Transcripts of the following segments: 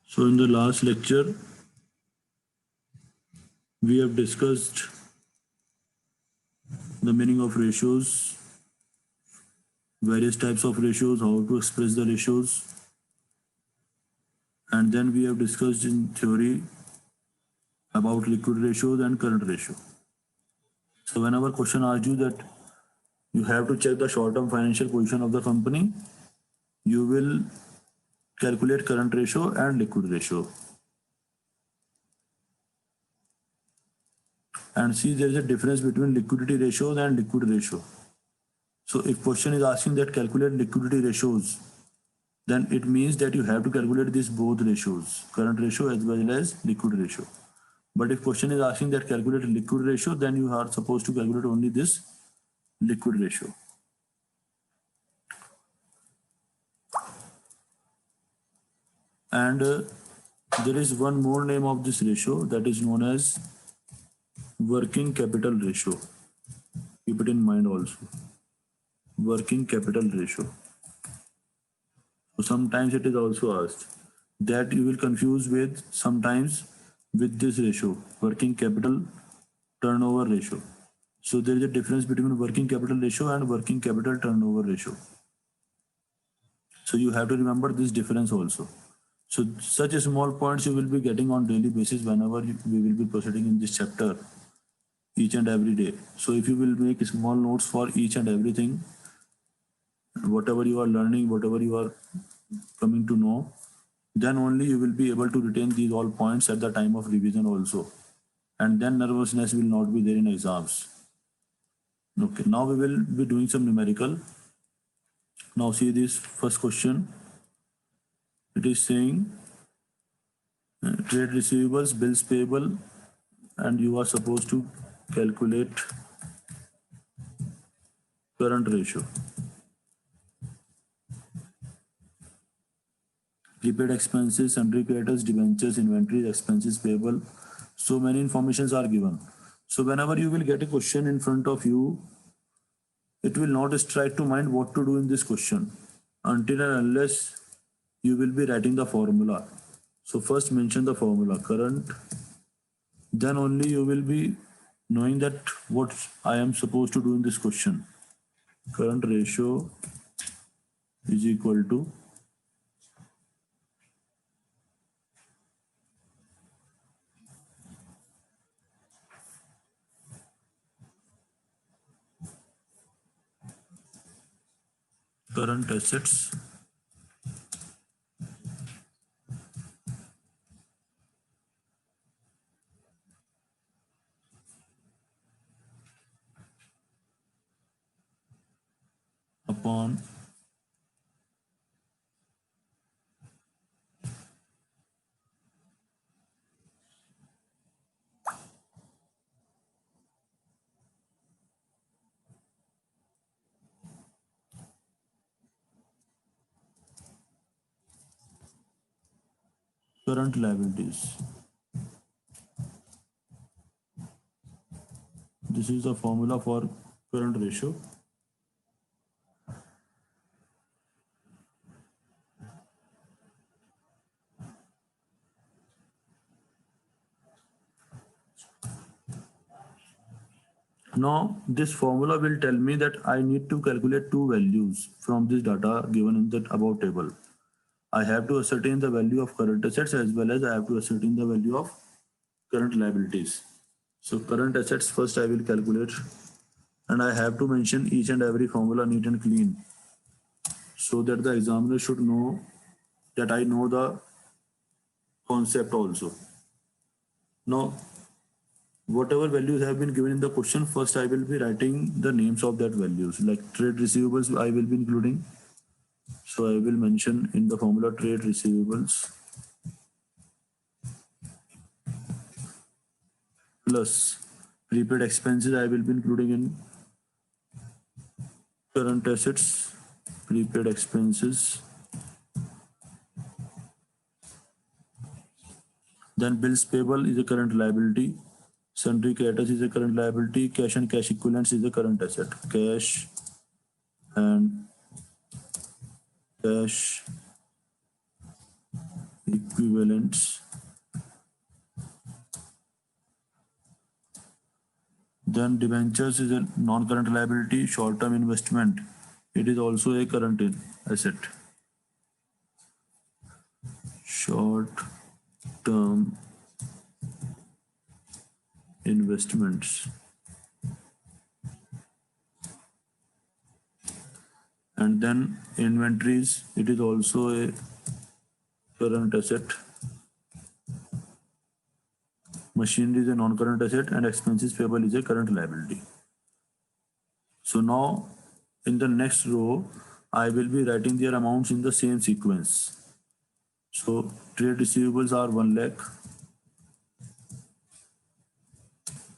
So in the last lecture, we have discussed the meaning of ratios, various types of ratios, how to express the ratios, and then we have discussed in theory about liquid ratios and current ratio. So whenever question asks you that you have to check the short-term financial position of the company, you will calculate current ratio and liquid ratio. And see, there is a difference between liquidity ratios and liquid ratio. So if question is asking that calculate liquidity ratios, then it means that you have to calculate these both ratios, current ratio as well as liquid ratio. But if question is asking that calculate liquid ratio, then you are supposed to calculate only this liquid ratio. And there is one more name of this ratio, that is known as working capital ratio. Keep it in mind also. Working capital ratio. So sometimes it is also asked that you will confuse with sometimes with this ratio, working capital turnover ratio. So there is a difference between working capital ratio and working capital turnover ratio. So you have to remember this difference also. So such a small points you will be getting on daily basis whenever we will be proceeding in this chapter each and every day. So if you will make small notes for each and everything, whatever you are learning, whatever you are coming to know, then only you will be able to retain these all points at the time of revision also. And then nervousness will not be there in exams. Okay, now we will be doing some numerical. Now see this first question. It is saying trade receivables, bills payable, and you are supposed to calculate current ratio. Prepaid expenses, sundry creditors, debentures, inventories, expenses payable. So many informations are given. So whenever you will get a question in front of you, it will not strike to mind what to do in this question until and unless you will be writing the formula. So first mention the formula current, then only you will be knowing that what I am supposed to do in this question. Current ratio is equal to current assets upon current liabilities. This is the formula for current ratio. Now this formula will tell me that I need to calculate two values from this data given in the above table. I have to ascertain the value of current assets as well as I have to ascertain the value of current liabilities. So current assets first I will calculate, and I have to mention each and every formula neat and clean so that the examiner should know that I know the concept also. Now whatever values have been given in the question, first I will be writing the names of that values. Like trade receivables I will be including. So I will mention in the formula trade receivables plus prepaid expenses I will be including in current assets, prepaid expenses. Then bills payable is a current liability. Sundry creditors is a current liability. Cash and cash equivalents is a current asset. Cash and cash equivalents. Then debentures is a non-current liability, short-term investment. It is also a current asset. Short-term investments. And then inventories, it is also a current asset. Machinery is a non-current asset and expenses payable is a current liability. So now in the next row, I will be writing their amounts in the same sequence. So trade receivables are 1 lakh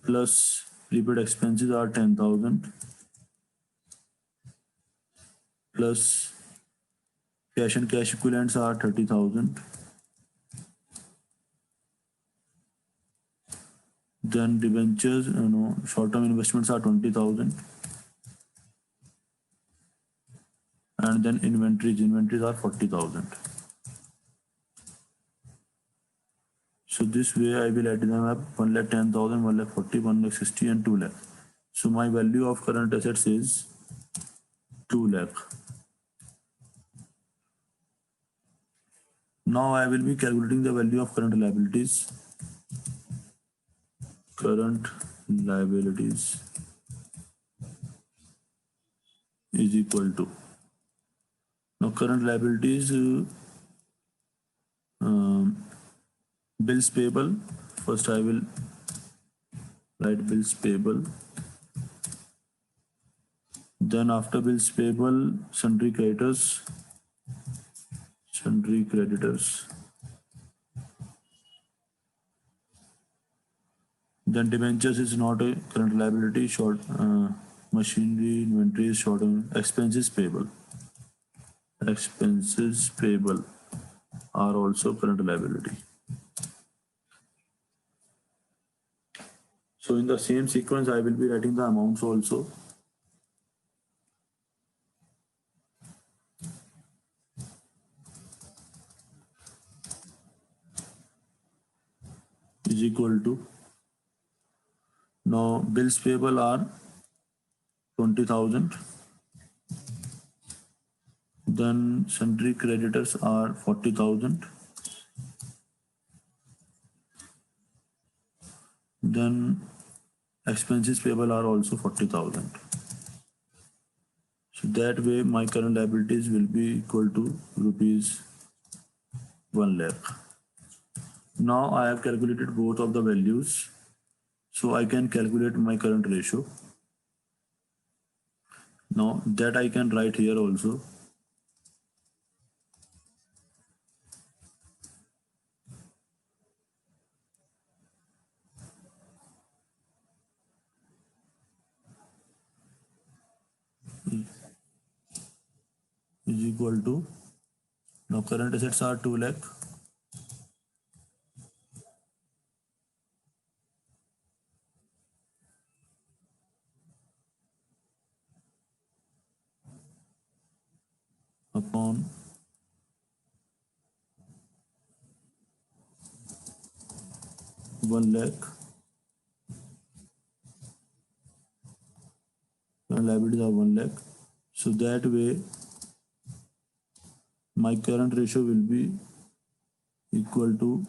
plus prepaid expenses are 10,000 plus cash and cash equivalents are 30,000. Then debentures, short-term investments are 20,000. And then inventories are 40,000. So this way I will add them up 1,10,000, 1,40,000, 1,60,000 and 2 lakh. So my value of current assets is 2 lakh. Now I will be calculating the value of current liabilities. Current liabilities is equal to, now current liabilities, bills payable. First I will write bills payable. Then after bills payable, sundry creditors. Sundry creditors. Then debentures is not a current liability. Short machinery, inventory, short expenses payable. Expenses payable are also current liability. So in the same sequence, I will be writing the amounts also. Is equal to, now bills payable are 20,000. Then sundry creditors are 40,000. Then expenses payable are also 40,000. So that way my current liabilities will be equal to rupees 1 lakh. Now I have calculated both of the values. So I can calculate my current ratio. Now that I can write here also. Is equal to, now current assets are 2 lakh upon 1 lakh, and liabilities are 1 lakh. So that way my current ratio will be equal to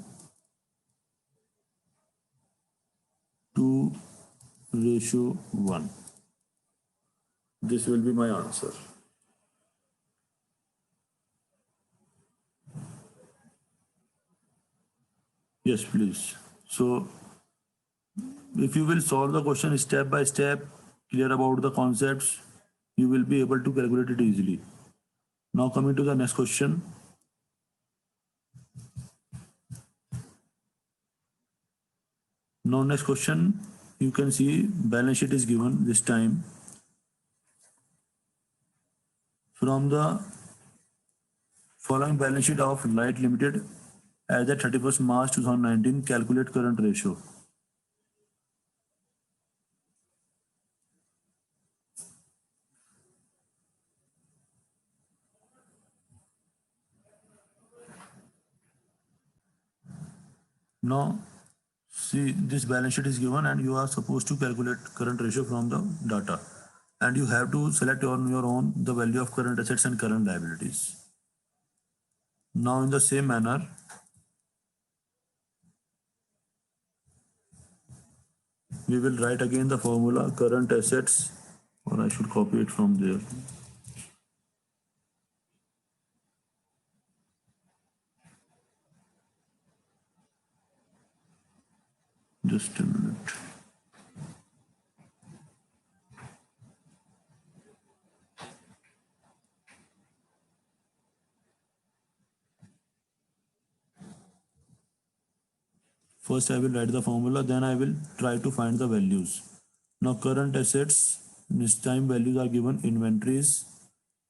2:1. This will be my answer. Yes, please. So if you will solve the question step by step, clear about the concepts, you will be able to calculate it easily. Now coming to the next question. Now next question, you can see balance sheet is given this time. From the following balance sheet of Light Limited as at 31st March 2019, calculate current ratio. Now, see, this balance sheet is given and you are supposed to calculate current ratio from the data. And you have to select on your own the value of current assets and current liabilities. Now, in the same manner, we will write again the formula current assets, or I should copy it from there. Just a minute. First, I will write the formula, then I will try to find the values. Now, current assets, this time values are given inventories,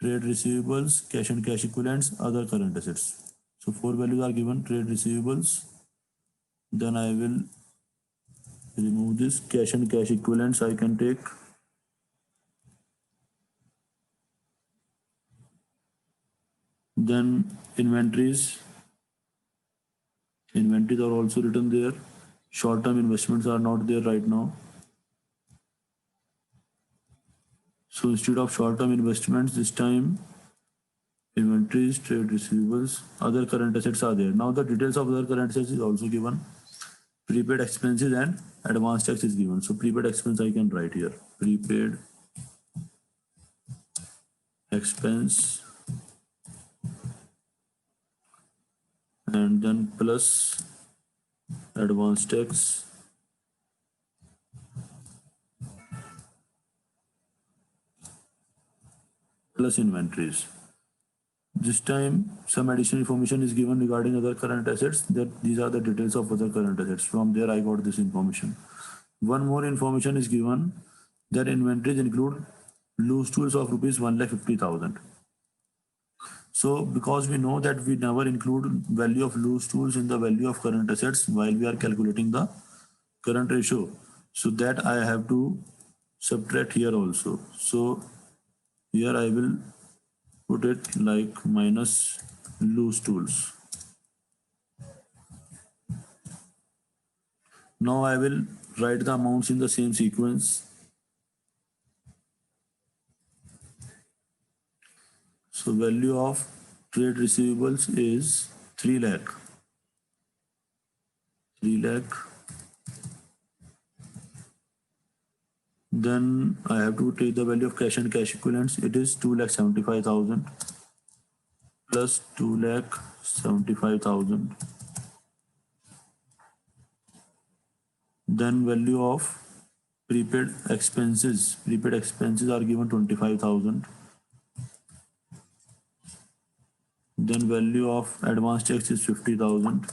trade receivables, cash and cash equivalents, other current assets. So, four values are given trade receivables. Then I will remove this cash and cash equivalents. I can take. Then inventories. Inventories are also written there. Short-term investments are not there right now. So instead of short-term investments, this time inventories, trade receivables, other current assets are there. Now the details of other current assets is also given. Prepaid expenses and advance tax is given. So prepaid expense I can write here. Prepaid expense and then plus advance tax plus inventories. This time some additional information is given regarding other current assets, that these are the details of other current assets. From there I got this information. One more information is given that inventories include loose tools of rupees 1,50,000. So because we know that we never include value of loose tools in the value of current assets while we are calculating the current ratio, so that I have to subtract here also. So here I will put it like minus loose tools. Now I will write the amounts in the same sequence. So value of trade receivables is 3 lakh. 3 lakh. Then I have to take the value of cash and cash equivalents. It is 2,75,000 plus 2,75,000. Then value of prepaid expenses. Prepaid expenses are given 25,000. Then value of advance tax is 50,000.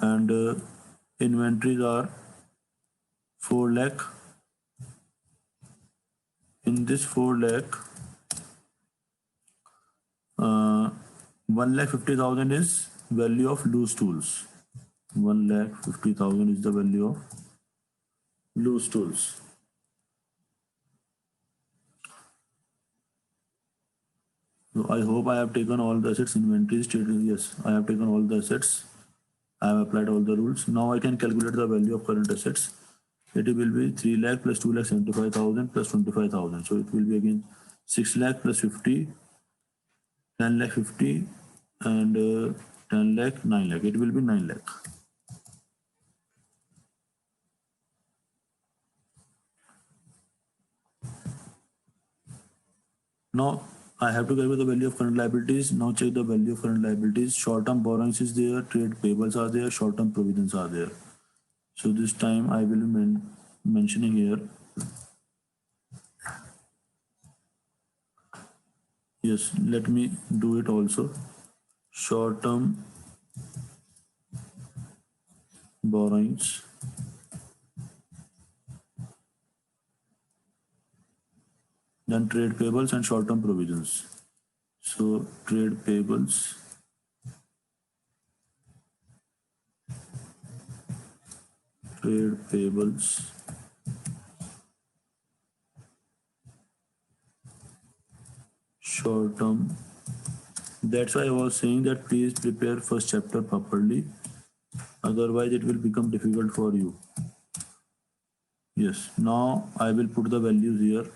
And inventories are 4 lakh. In this 4 lakh, 1,50,000 is value of loose tools. 1,50,000 is the value of loose tools. So I hope I have taken all the assets, inventories, trading. Yes, I have taken all the assets. I have applied all the rules. Now I can calculate the value of current assets. It will be 3 lakh plus 2,75,000 plus 25,000. So it will be again 6 lakh plus 50, 10 lakh 50, and 10 lakh, 9 lakh. It will be 9 lakh. Now I have to calculate the value of current liabilities. Now check the value of current liabilities. Short-term borrowings is there, trade payables are there, short-term provisions are there. So this time I will be mentioning here. Yes, let me do it also. Short-term borrowings. Then trade payables and short-term provisions. So trade payables, trade payables, short-term That's why I was saying that please prepare first chapter properly. Otherwise, it will become difficult for you. Yes, now I will put the values here.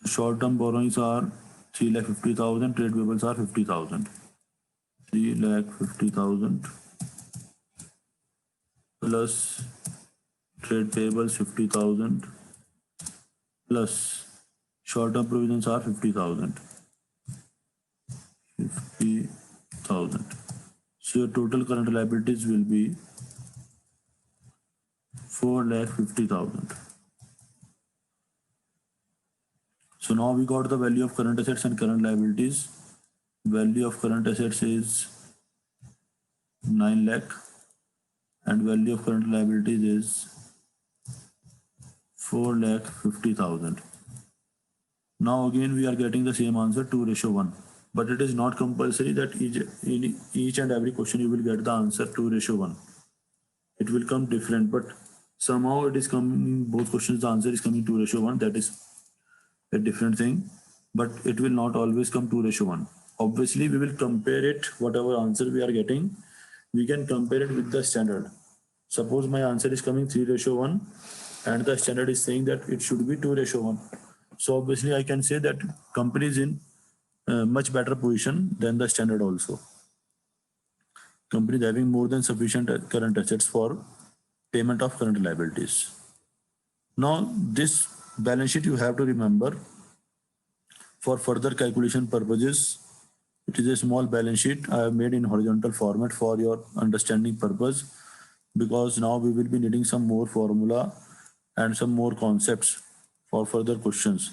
Short-term borrowings are 3,50,000, trade payables are 50,000. 3,50,000 plus trade payables 50,000 plus short-term provisions are 50,000. 50,000. So your total current liabilities will be 4,50,000. So now we got the value of current assets and current liabilities. Value of current assets is 9 lakh and value of current liabilities is 4,50,000. Now again we are getting the same answer 2:1. But it is not compulsory that in each and every question you will get the answer 2:1. It will come different, but somehow it is coming in both questions the answer is coming 2:1. That is a different thing, but it will not always come 2:1. Obviously we will compare it, whatever answer we are getting, we can compare it with the standard. Suppose my answer is coming 3:1 and the standard is saying that it should be 2:1. So obviously I can say that company is in much better position than the standard also. Company is having more than sufficient current assets for payment of current liabilities. Now this balance sheet you have to remember for further calculation purposes. It is a small balance sheet I have made in horizontal format for your understanding purpose, because now we will be needing some more formula and some more concepts for further questions.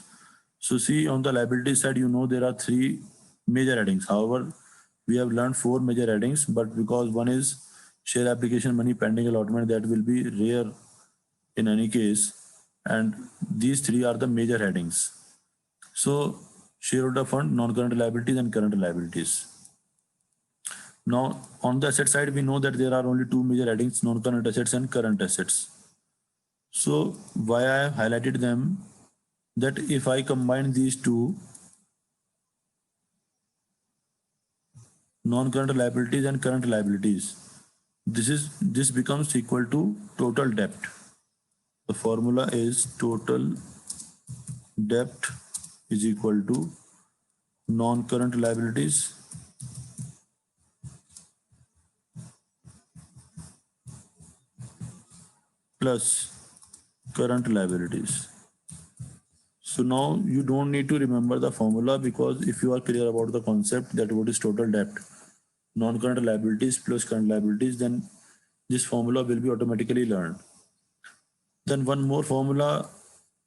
So see, on the liability side, you know there are 3 major headings. However, we have learned 4 major headings, but because one is share application money pending allotment, that will be rare in any case, and these 3 are the major headings. So shareholder fund, non-current liabilities and current liabilities. Now on the asset side, we know that there are only 2 major headings, non-current assets and current assets. So why I have highlighted them, that if I combine these two, non-current liabilities and current liabilities, this becomes equal to total debt. The formula is total debt is equal to non-current liabilities plus current liabilities. So now you don't need to remember the formula, because if you are clear about the concept that what is total debt, non-current liabilities plus current liabilities, then this formula will be automatically learned. Then one more formula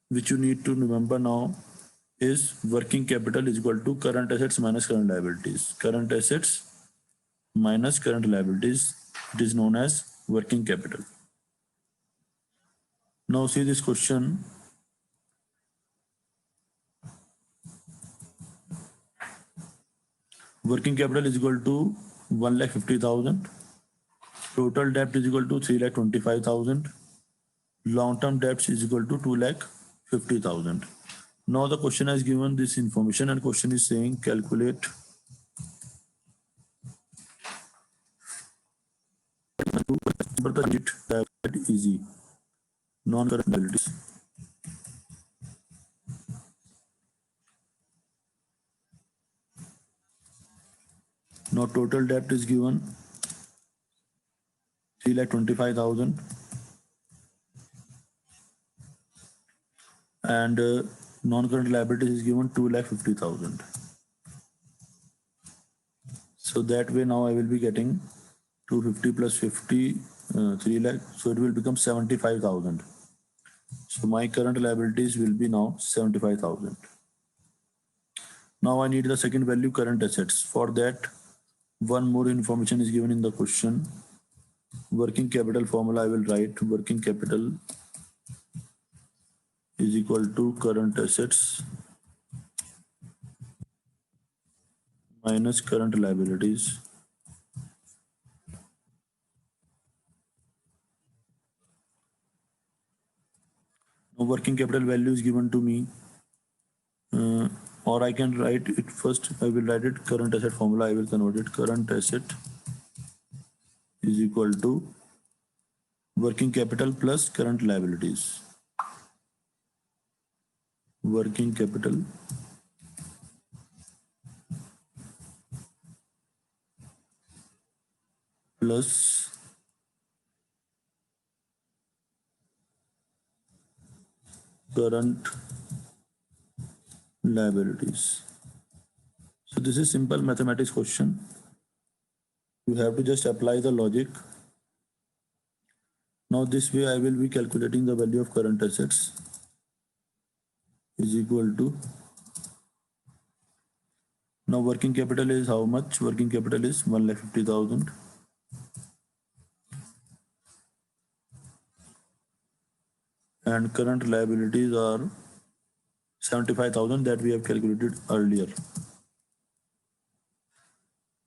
which you need to remember now is working capital is equal to current assets minus current liabilities. Current assets minus current liabilities, it is known as working capital. Now see this question. Working capital is equal to 1,50,000. Total debt is equal to 3,25,000. Long-term debt is equal to 2,50,000. Now the question has given this information and question is saying calculate the digit that easy non-current liabilities. Now total debt is given 3,25,000 and non-current liabilities is given 2,50,000. So that way now I will be getting 250 plus 50, 3 lakh. So it will become 75,000. So my current liabilities will be now 75,000. Now I need the second value, current assets. For that, one more information is given in the question. Working capital formula I will write. Working capital is equal to current assets minus current liabilities. Now working capital value is given to me or I can write it first. I will write it current asset formula. I will convert it. Current asset is equal to working capital plus current liabilities. Working capital plus current liabilities. So this is simple mathematics question. You have to just apply the logic. Now this way I will be calculating the value of current assets is equal to, now working capital is how much? Working capital is 1,50,000. And current liabilities are 75,000 that we have calculated earlier.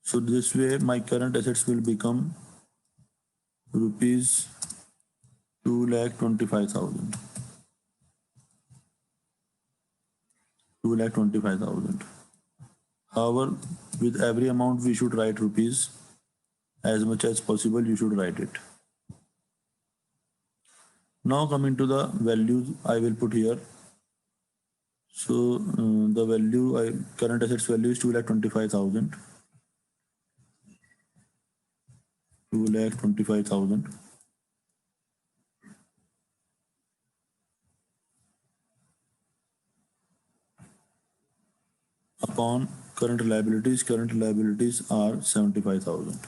So this way my current assets will become rupees 2,25,000. 2,25,000. However, with every amount we should write rupees. As much as possible you should write it. Now coming to the values I will put here. So the value, current assets value is 2,25,000. 2,25,000. Upon current liabilities are 75,000. So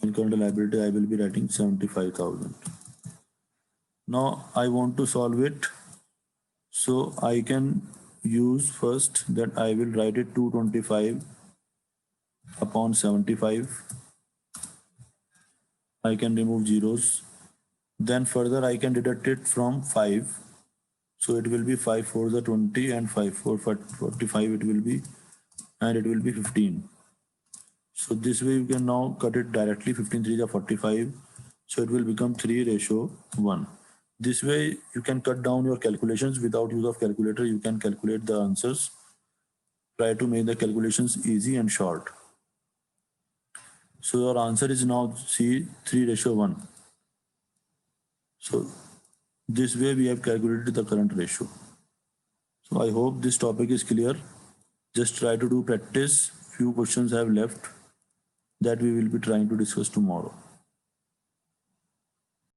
in current liability I will be writing 75,000. Now I want to solve it. So I can use first that I will write it 225 upon 75. I can remove zeros. Then further I can deduct it from 5. So it will be 5 4 the 20 and 5 4 45 it will be, and it will be 15. So this way you can now cut it directly. 15 3 is 45. So it will become 3:1. This way you can cut down your calculations without use of calculator. You can calculate the answers. Try to make the calculations easy and short. So your answer is now C 3:1. So this way we have calculated the current ratio. So I hope this topic is clear. Just try to do practice. Few questions have left that we will be trying to discuss tomorrow.